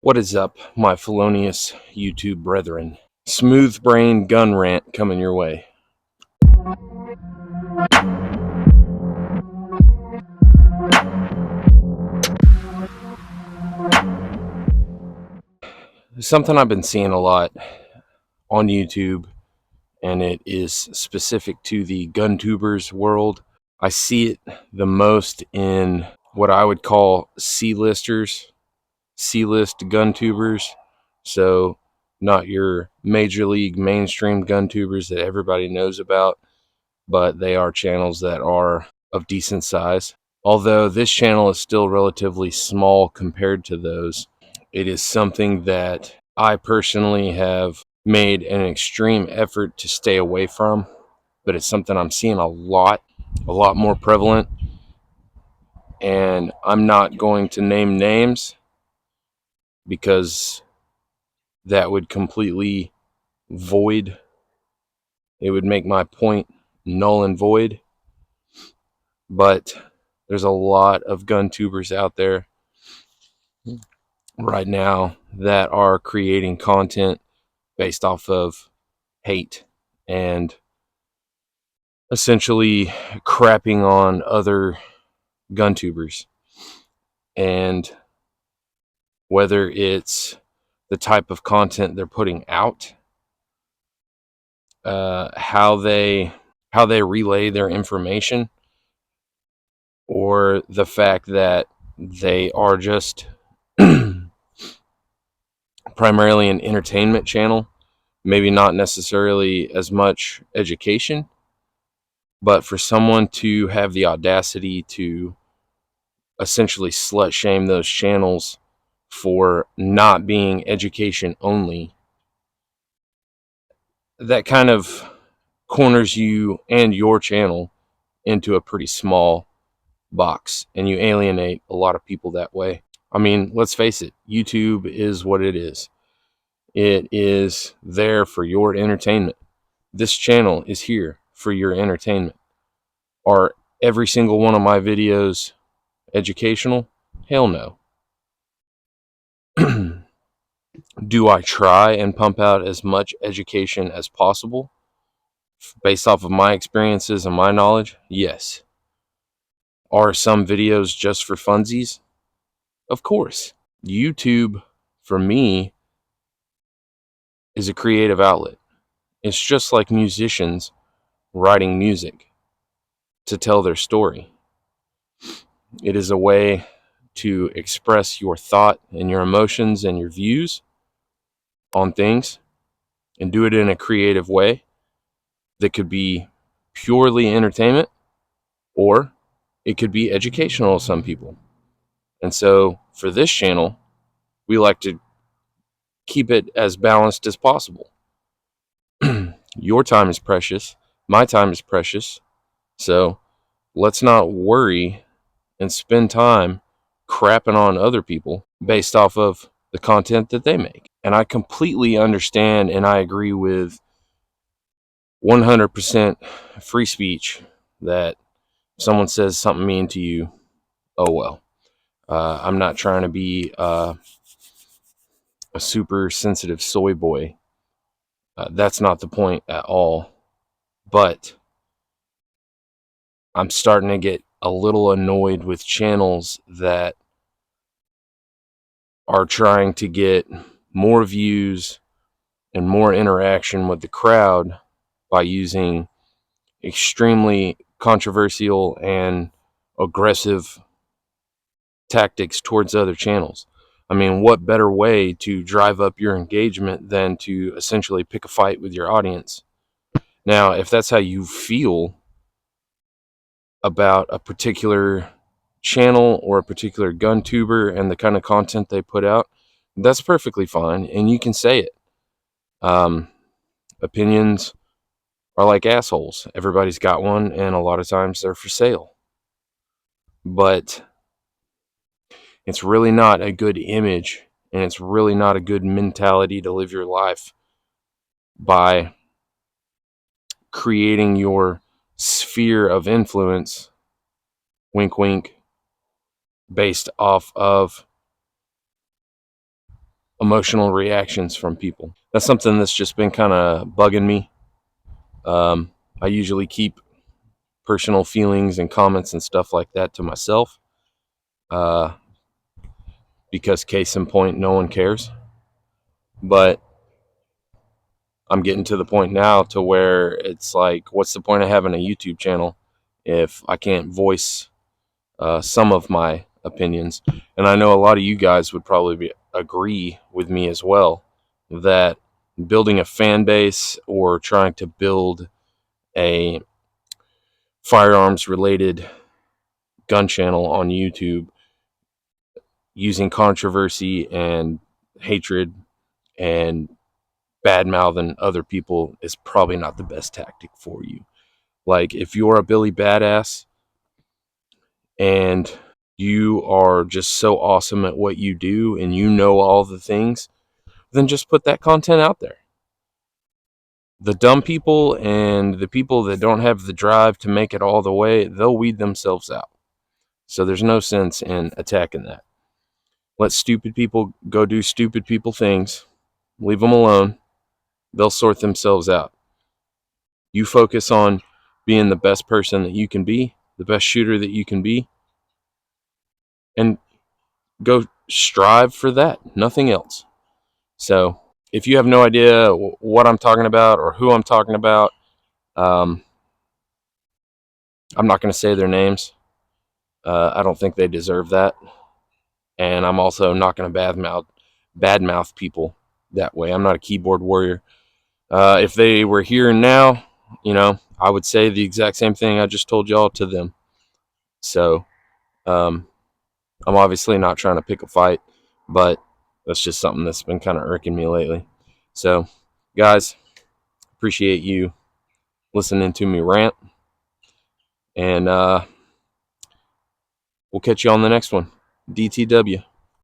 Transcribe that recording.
What is up, my felonious YouTube brethren? Smooth brain gun rant coming your way. Something I've been seeing a lot on YouTube, and it is specific to the guntubers world. I see it the most in what I would call C-listers, C-list guntubers. So not your major league mainstream guntubers that everybody knows about, but they are channels that are of decent size. Although this channel is still relatively small compared to those, it is something that I personally have made an extreme effort to stay away from, but it's something I'm seeing a lot more prevalent. And I'm not going to name names because that would completely void, it would make my point null and void. But there's a lot of gun tubers out there right now that are creating content based off of hate and essentially crapping on other gun tubers. And whether it's the type of content they're putting out, how they relay their information, or the fact that they are just primarily an entertainment channel, maybe not necessarily as much education, but for someone to have the audacity to essentially slut shame those channels for not being education only, that kind of corners you and your channel into a pretty small box, and you alienate a lot of people that way. I mean, let's face it, YouTube is what it is. It is there for your entertainment. This channel is here for your entertainment. Are every single one of my videos educational? Hell no. Do I try and pump out as much education as possible based off of my experiences and my knowledge? Yes. Are some videos just for funsies? Of course. YouTube, for me, is a creative outlet. It's just like musicians writing music to tell their story. It is a way to express your thought and your emotions and your views on things, and do it in a creative way that could be purely entertainment, or it could be educational to some people. And so for this channel, we like to keep it as balanced as possible. Your time is precious, my time is precious, so let's not worry and spend time crapping on other people based off of the content that they make. And I completely understand, and I agree with 100% free speech, that if someone says something mean to you, oh well. I'm not trying to be a super sensitive soy boy. That's not the point at all. But I'm starting to get a little annoyed with channels that are trying to get more views and more interaction with the crowd by using extremely controversial and aggressive tactics towards other channels. I mean, what better way to drive up your engagement than to essentially pick a fight with your audience? Now, if that's how you feel about a particular channel or a particular gun tuber and the kind of content they put out, that's perfectly fine, and you can say it. Opinions are like assholes. Everybody's got one, and a lot of times they're for sale. But it's really not a good image, and it's really not a good mentality to live your life by creating your sphere of influence, wink wink, based off of emotional reactions from people. That's something that's just been kind of bugging me. I usually keep personal feelings and comments and stuff like that to myself, uh, because case in point, no one cares. But I'm getting to the point now to where it's like, what's the point of having a YouTube channel if I can't voice some of my opinions? And I know a lot of you guys would probably agree with me as well, that building a fan base or trying to build a firearms related gun channel on YouTube using controversy and hatred and bad mouthing other people is probably not the best tactic for you. Like, if you're a Billy Badass and you are just so awesome at what you do and you know all the things, then just put that content out there. The dumb people and the people that don't have the drive to make it all the way, they'll weed themselves out. So there's no sense in attacking that. Let stupid people go do stupid people things. Leave them alone. They'll sort themselves out. You focus on being the best person that you can be, the best shooter that you can be, and go strive for that, nothing else. So if you have no idea what I'm talking about or who I'm talking about, I'm not going to say their names. I don't think they deserve that. And I'm also not going to badmouth people that way. I'm not a keyboard warrior. If they were here and now, I would say the exact same thing I just told y'all to them. So I'm obviously not trying to pick a fight, but that's just something that's been kind of irking me lately. So, guys, appreciate you listening to me rant, and we'll catch you on the next one. DTW.